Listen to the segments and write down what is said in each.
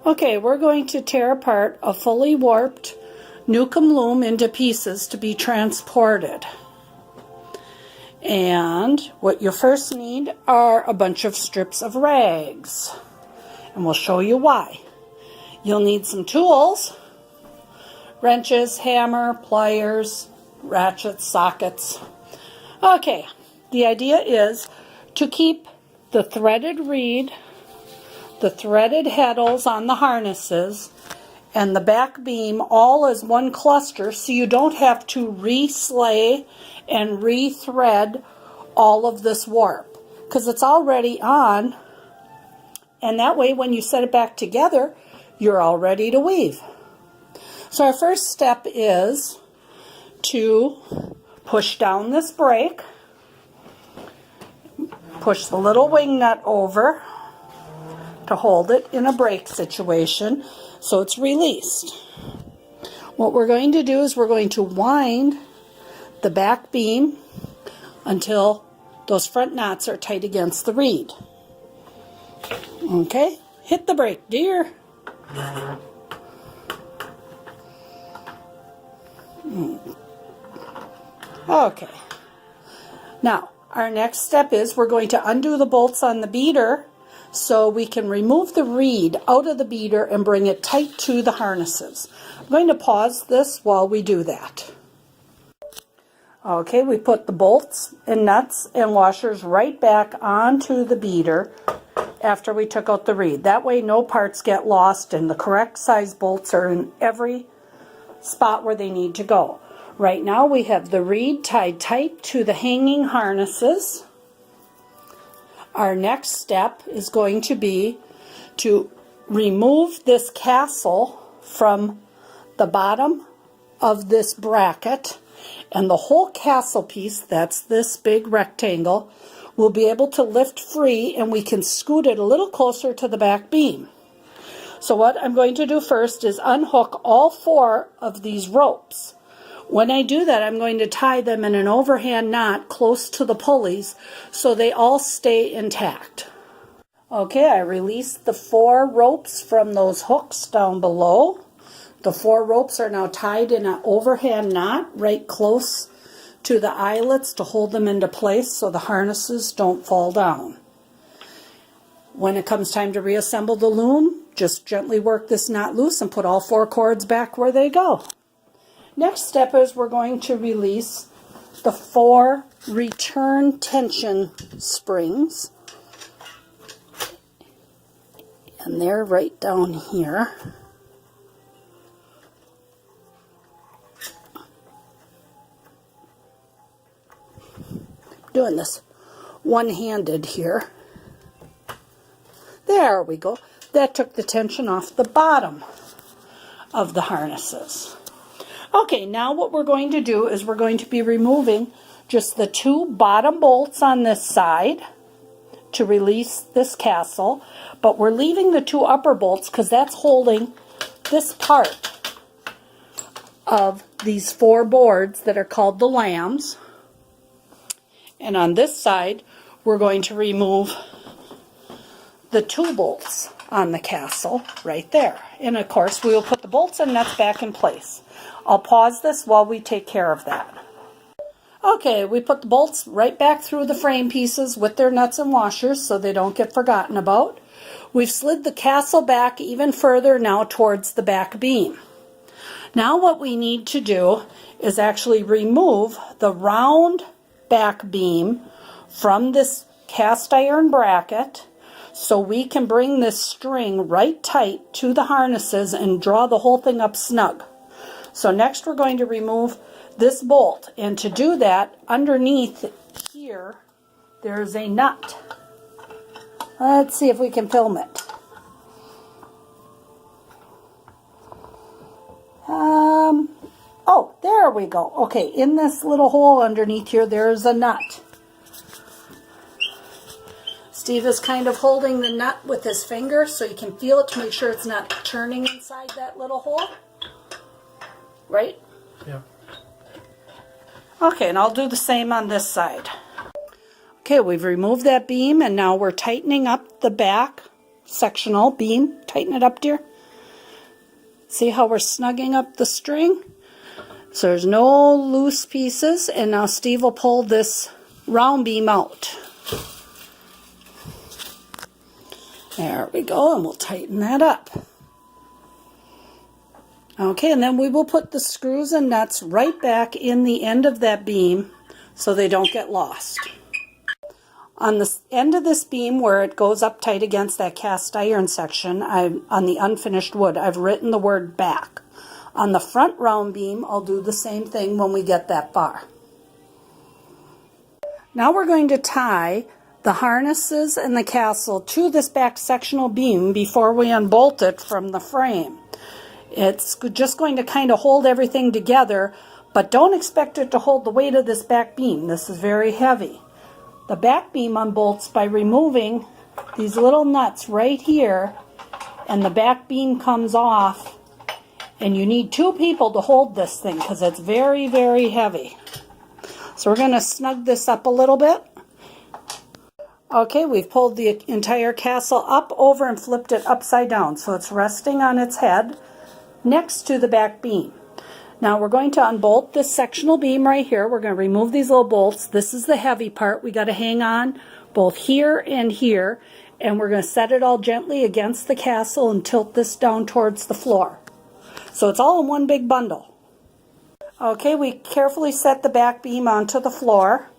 Okay, we're going to tear apart a fully warped Newcomb loom into pieces to be transported. And what you first need are a bunch of strips of rags. And we'll show you why. You'll need some tools, wrenches, hammer, pliers, ratchets, sockets. Okay, the idea is to keep the threaded reed, the threaded heddles on the harnesses, and the back beam all as one cluster, so you don't have to reslay and rethread all of this warp, because it's already on, and that way when you set it back together, you're all ready to weave. So our first step is to push down this brake, push the little wing nut over to hold it in a brake situation so it's released. What we're going to do is we're going to wind the back beam until those front knots are tight against the reed. Okay, hit the brake, dear. Okay, now our next step is we're going to undo the bolts on the beater so we can remove the reed out of the beater and bring it tight to the harnesses. I'm going to pause this while we do that. Okay, we put the bolts and nuts and washers right back onto the beater after we took out the reed. That way no parts get lost and the correct size bolts are in every spot where they need to go. Right now we have the reed tied tight to the hanging harnesses. Our next step is going to be to remove this castle from the bottom of this bracket, and the whole castle piece, that's this big rectangle, will be able to lift free, and we can scoot it a little closer to the back beam. So what I'm going to do first is unhook all 4 of these ropes. When I do that, I'm going to tie them in an overhand knot close to the pulleys so they all stay intact. Okay, I released the 4 ropes from those hooks down below. The 4 ropes are now tied in an overhand knot right close to the eyelets to hold them into place so the harnesses don't fall down. When it comes time to reassemble the loom, just gently work this knot loose and put all 4 cords back where they go. Next step is we're going to release the 4 return tension springs. And they're right down here. Doing this one-handed here. There we go. That took the tension off the bottom of the harnesses. Okay, now what we're going to do is we're going to be removing just the 2 bottom bolts on this side to release this castle, but we're leaving the 2 upper bolts because that's holding this part of these 4 boards that are called the lambs. And on this side, we're going to remove the 2 bolts on the castle right there. And of course, we will put the bolts and nuts back in place. I'll pause this while we take care of that. Okay, we put the bolts right back through the frame pieces with their nuts and washers so they don't get forgotten about. We've slid the castle back even further now towards the back beam. Now what we need to do is actually remove the round back beam from this cast iron bracket so we can bring this string right tight to the harnesses and draw the whole thing up snug. So next we're going to remove this bolt, and to do that, underneath here there's a nut. Let's see if we can film it. Oh, there we go. Okay, in this little hole underneath here there's a nut. Steve is kind of holding the nut with his finger so you can feel it to make sure it's not turning inside that little hole. Right? Yeah. Okay, and I'll do the same on this side. Okay, we've removed that beam and now we're tightening up the back sectional beam. Tighten it up, dear. See how we're snugging up the string? So there's no loose pieces, and now Steve will pull this round beam out. There we go, and we'll tighten that up. Okay, and then we will put the screws and nuts right back in the end of that beam so they don't get lost. On the end of this beam where it goes up tight against that cast iron section, on the unfinished wood, I've written the word back. On the front round beam, I'll do the same thing when we get that far. Now we're going to tie the harnesses and the castle to this back sectional beam before we unbolt it from the frame. It's just going to kind of hold everything together, but don't expect it to hold the weight of this back beam. This is very heavy. The back beam unbolts by removing these little nuts right here, and the back beam comes off, and you need 2 people to hold this thing because it's very, very heavy. So we're going to snug this up a little bit. Okay, we've pulled the entire castle up, over, and flipped it upside down, so it's resting on its head next to the back beam. Now we're going to unbolt this sectional beam right here. We're going to remove these little bolts. This is the heavy part. We got to hang on both here and here, and we're going to set it all gently against the castle and tilt this down towards the floor. So it's all in one big bundle. Okay, we carefully set the back beam onto the floor,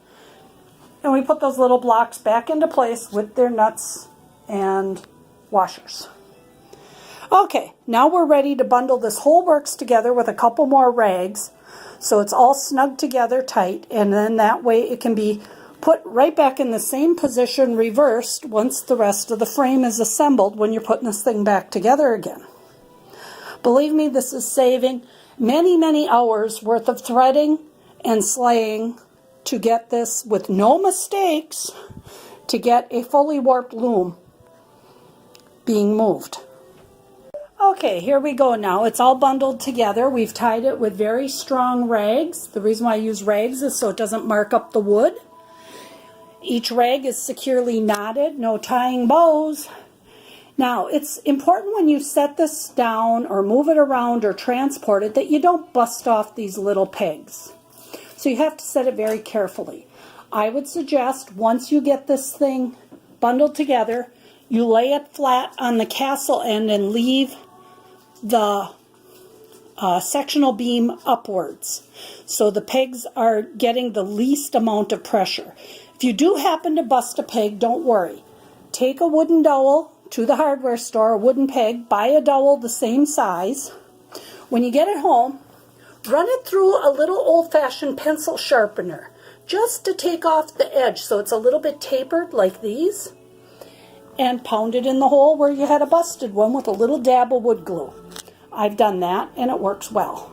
and we put those little blocks back into place with their nuts and washers. Okay, now we're ready to bundle this whole works together with a couple more rags so it's all snug together tight, and then that way it can be put right back in the same position reversed once the rest of the frame is assembled when you're putting this thing back together again. Believe me, this is saving many, many hours worth of threading and slaying to get this with no mistakes to get a fully warped loom being moved. Okay, here we go now. It's all bundled together. We've tied it with very strong rags. The reason why I use rags is so it doesn't mark up the wood. Each rag is securely knotted, no tying bows. Now, it's important when you set this down or move it around or transport it that you don't bust off these little pegs. So you have to set it very carefully. I would suggest once you get this thing bundled together, you lay it flat on the castle end and leave the sectional beam upwards so the pegs are getting the least amount of pressure. If you do happen to bust a peg, don't worry. Take a wooden dowel to the hardware store, a wooden peg, buy a dowel the same size. When you get it home, run it through a little old-fashioned pencil sharpener just to take off the edge so it's a little bit tapered like these, and pound it in the hole where you had a busted one with a little dab of wood glue. I've done that and it works well.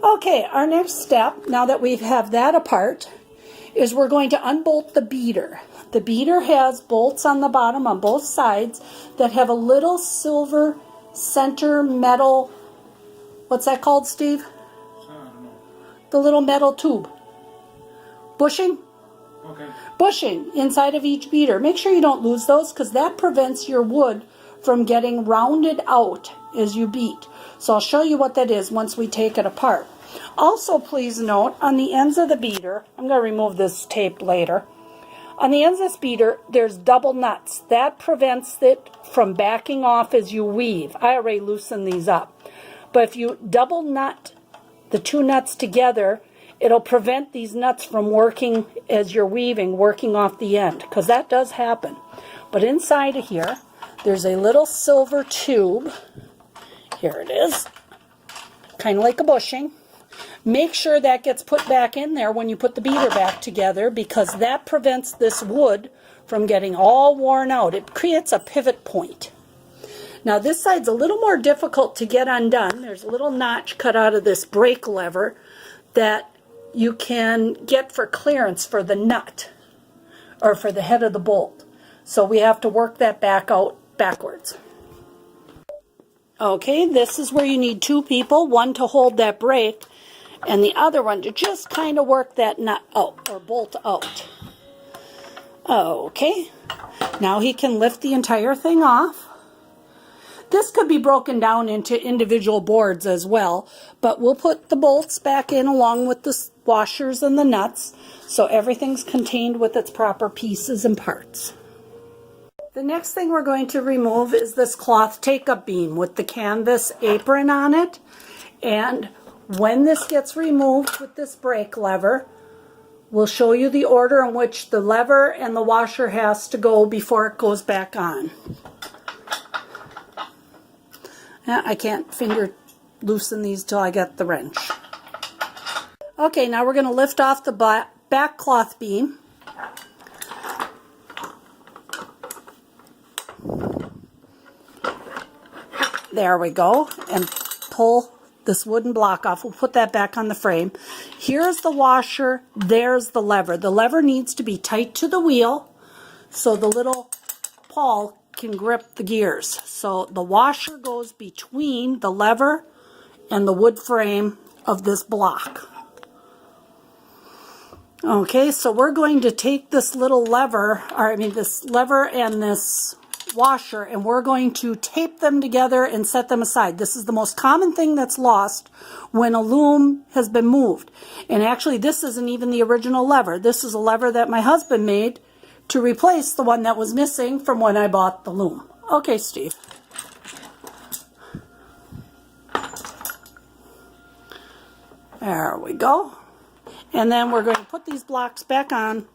Okay, our next step, now that we have that apart, is we're going to unbolt the beater. The beater has bolts on the bottom on both sides that have a little silver center metal, what's that called, Steve? I don't know. The little metal tube. Bushing? Okay. Bushing inside of each beater. Make sure you don't lose those because that prevents your wood from getting rounded out as you beat. So I'll show you what that is once we take it apart. Also, please note, on the ends of the beater, I'm going to remove this tape later. On the ends of this beater, there's double nuts. That prevents it from backing off as you weave. I already loosened these up. But if you double nut the 2 nuts together, it'll prevent these nuts from working as you're weaving, working off the end, because that does happen. But inside of here, there's a little silver tube. Here it is, kind of like a bushing. Make sure that gets put back in there when you put the beater back together, because that prevents this wood from getting all worn out. It creates a pivot point. Now this side's a little more difficult to get undone. There's a little notch cut out of this brake lever that you can get for clearance for the nut or for the head of the bolt. So we have to work that back out backwards. Okay, this is where you need 2 people, one to hold that brake and the other one to just kind of work that nut out or bolt out. Okay, now he can lift the entire thing off. This could be broken down into individual boards as well, but we'll put the bolts back in along with the washers and the nuts, so everything's contained with its proper pieces and parts. The next thing we're going to remove is this cloth take-up beam with the canvas apron on it. And when this gets removed with this brake lever, we'll show you the order in which the lever and the washer has to go before it goes back on. I can't finger loosen these till I get the wrench. Okay, now we're going to lift off the back cloth beam. There we go. And pull this wooden block off. We'll put that back on the frame. Here's the washer. There's the lever. The lever needs to be tight to the wheel so the little pawl can grip the gears. So the washer goes between the lever and the wood frame of this block. Okay, so we're going to take this little lever, this lever and this washer, and we're going to tape them together and set them aside. This is the most common thing that's lost when a loom has been moved. And actually, this isn't even the original lever. This is a lever that my husband made to replace the one that was missing from when I bought the loom. Okay, Steve. There we go. And then we're going to put these blocks back on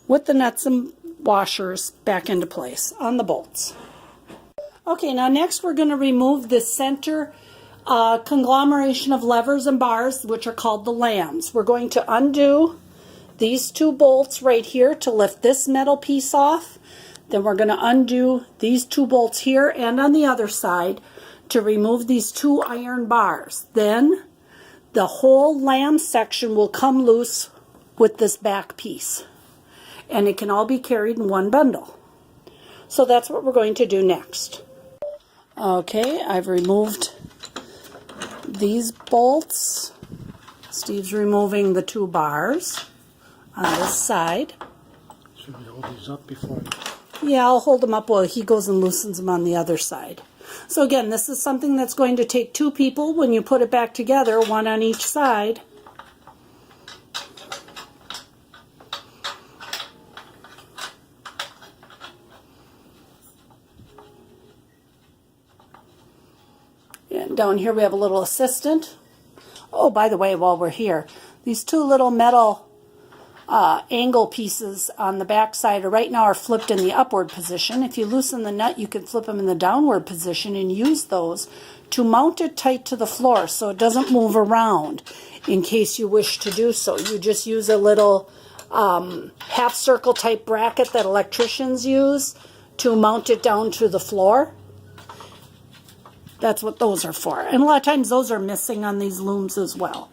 with the nuts and washers back into place on the bolts. Okay, now next we're going to remove the center conglomeration of levers and bars, which are called the lambs. We're going to undo these two bolts right here to lift this metal piece off. Then we're going to undo these two bolts here and on the other side to remove these two iron bars. Then the whole lamb section will come loose with this back piece. And it can all be carried in one bundle. So that's what we're going to do next. Okay, I've removed these bolts. Steve's removing the two bars on this side. Should we hold these up before? Yeah, I'll hold them up while he goes and loosens them on the other side. So again, this is something that's going to take two people when you put it back together, one on each side. And down here we have a little assistant. Oh, by the way, while we're here, these two little metal angle pieces on the back side right now are flipped in the upward position. If you loosen the nut, you can flip them in the downward position and use those to mount it tight to the floor so it doesn't move around in case you wish to do so. You just use a little half circle type bracket that electricians use to mount it down to the floor. That's what those are for. And a lot of times those are missing on these looms as well.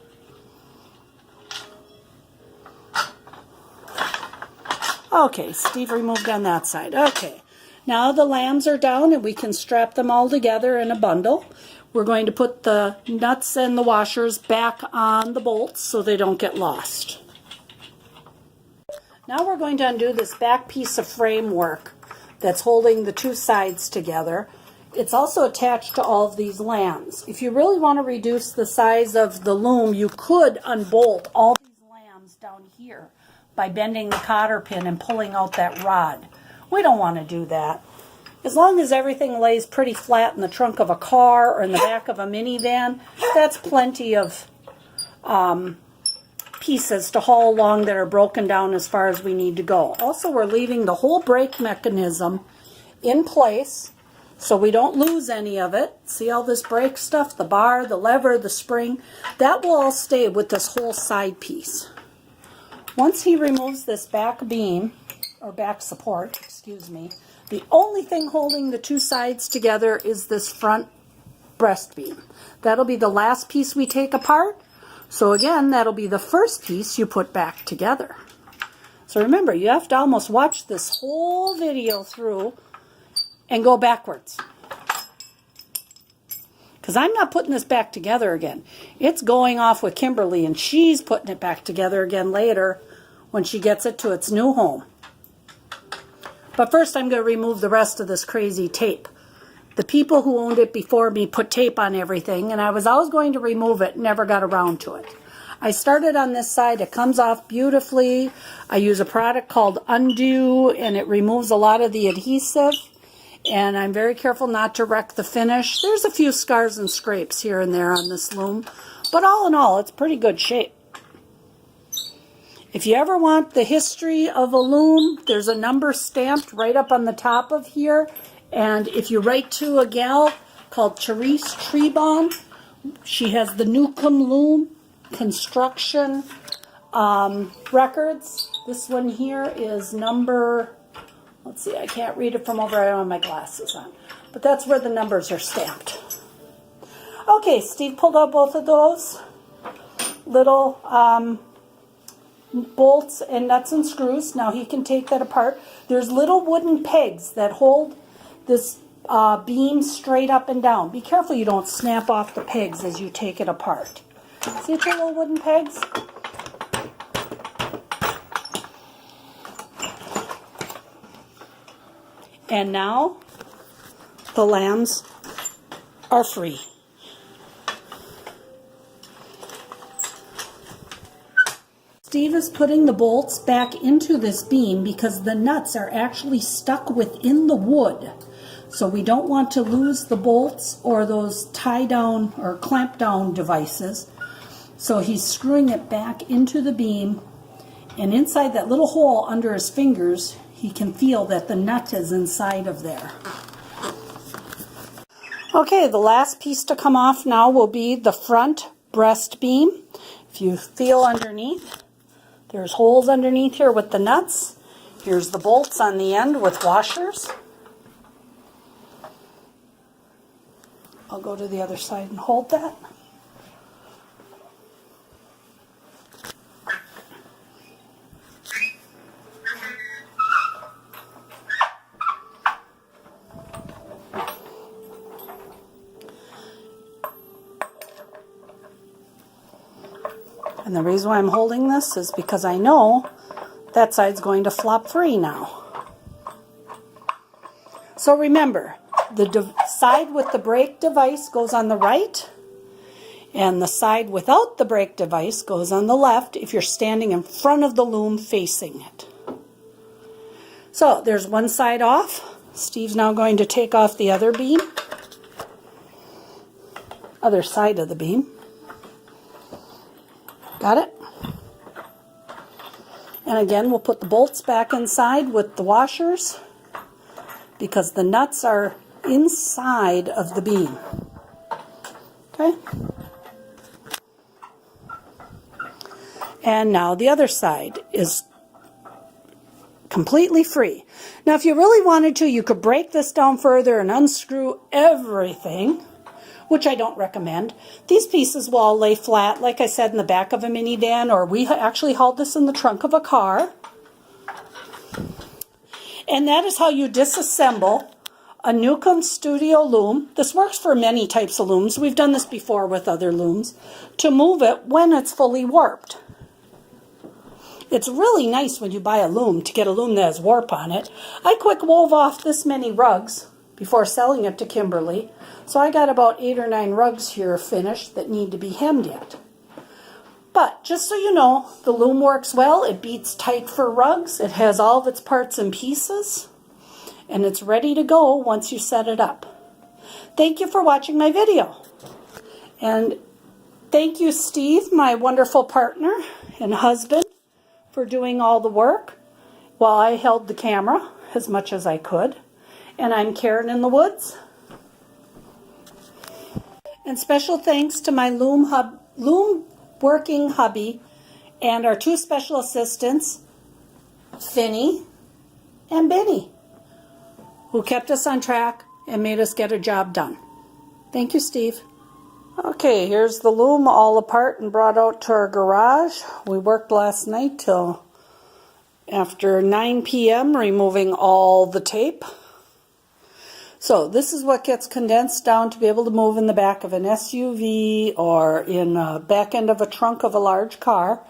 Okay, Steve removed on that side. Okay, now the lambs are down and we can strap them all together in a bundle. We're going to put the nuts and the washers back on the bolts so they don't get lost. Now we're going to undo this back piece of framework that's holding the two sides together. It's also attached to all of these lambs. If you really want to reduce the size of the loom, you could unbolt all these lambs down here by bending the cotter pin and pulling out that rod. We don't want to do that. As long as everything lays pretty flat in the trunk of a car or in the back of a minivan, that's plenty of pieces to haul along that are broken down as far as we need to go. Also, we're leaving the whole brake mechanism in place so we don't lose any of it. See all this brake stuff, the bar, the lever, the spring, that will all stay with this whole side piece. Once he removes this back beam, or back support, excuse me, the only thing holding the two sides together is this front breast beam. That'll be the last piece we take apart. So again, that'll be the first piece you put back together. So remember, you have to almost watch this whole video through and go backwards. Because I'm not putting this back together again. It's going off with Kimberly, and she's putting it back together again later when she gets it to its new home. But first I'm going to remove the rest of this crazy tape. The people who owned it before me put tape on everything, and I was always going to remove it, never got around to it. I started on this side. It comes off beautifully. I use a product called Undo, and it removes a lot of the adhesive. And I'm very careful not to wreck the finish. There's a few scars and scrapes here and there on this loom, but all in all, it's pretty good shape. If you ever want the history of a loom, there's a number stamped right up on the top of here. And if you write to a gal called Therese Trebon, she has the Newcomb Loom construction records. This one here is number, let's see, I can't read it from over, I don't have my glasses on, but that's where the numbers are stamped. Okay, Steve pulled out both of those little bolts and nuts and screws. Now he can take that apart. There's little wooden pegs that hold this beam straight up and down. Be careful you don't snap off the pegs as you take it apart. See the little wooden pegs? And now the lambs are free. Steve is putting the bolts back into this beam because the nuts are actually stuck within the wood. So we don't want to lose the bolts or those tie down or clamp down devices. So he's screwing it back into the beam, and inside that little hole under his fingers, he can feel that the nut is inside of there. Okay, the last piece to come off now will be the front breast beam. If you feel underneath, there's holes underneath here with the nuts. Here's the bolts on the end with washers. I'll go to the other side and hold that. And the reason why I'm holding this is because I know that side's going to flop free now. So remember, the side with the brake device goes on the right, and the side without the brake device goes on the left if you're standing in front of the loom facing it. So there's one side off. Steve's now going to take off the other beam, other side of the beam. Got it? And again, we'll put the bolts back inside with the washers because the nuts are inside of the beam. Okay? And now the other side is completely free. Now, if you really wanted to, you could break this down further and unscrew everything, which I don't recommend. These pieces will all lay flat, like I said, in the back of a minivan, or we actually hauled this in the trunk of a car. And that is how you disassemble a Newcomb Studio loom. This works for many types of looms. We've done this before with other looms, to move it when it's fully warped. It's really nice when you buy a loom to get a loom that has warp on it. I quick wove off this many rugs before selling it to Kimberly. So I got about 8 or 9 rugs here finished that need to be hemmed yet. But just so you know, the loom works well. It beats tight for rugs. It has all of its parts and pieces. And it's ready to go once you set it up. Thank you for watching my video. And thank you, Steve, my wonderful partner and husband, for doing all the work while I held the camera as much as I could. And I'm Karen in the Woods. And special thanks to my loom working hubby and our 2 special assistants, Finny and Benny, who kept us on track and made us get a job done. Thank you, Steve. Okay, here's the loom all apart and brought out to our garage. We worked last night till after 9 p.m. removing all the tape. So this is what gets condensed down to be able to move in the back of an SUV or in the back end of a trunk of a large car.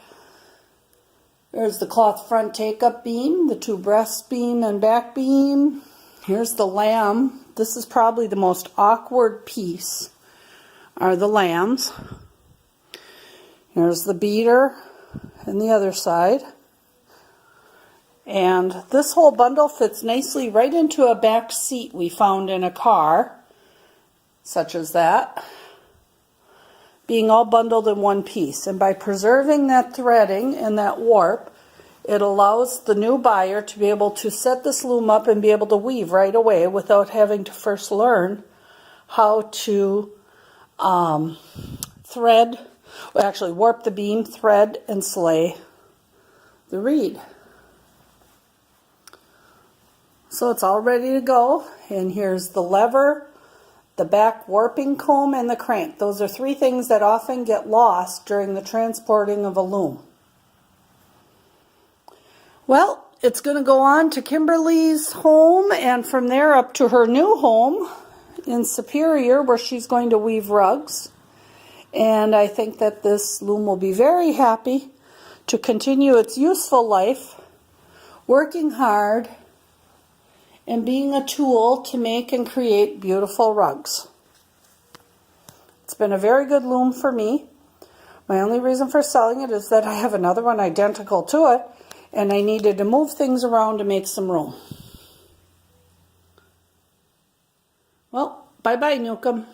There's the cloth front take-up beam, the 2 breast beam and back beam. Here's the lamb This is probably the most awkward piece, are the lambs. Here's the beater and the other side. And this whole bundle fits nicely right into a back seat we found in a car, such as that, being all bundled in one piece. And by preserving that threading and that warp, it allows the new buyer to be able to set this loom up and be able to weave right away without having to first learn how to warp the beam, thread, and slay the reed. So it's all ready to go, and here's the lever, the back warping comb, and the crank. Those are three things that often get lost during the transporting of a loom. Well, it's going to go on to Kimberly's home, and from there up to her new home in Superior, where she's going to weave rugs. And I think that this loom will be very happy to continue its useful life, working hard, and being a tool to make and create beautiful rugs. It's been a very good loom for me. My only reason for selling it is that I have another one identical to it, and I needed to move things around to make some room. Well, bye-bye, Newcomb.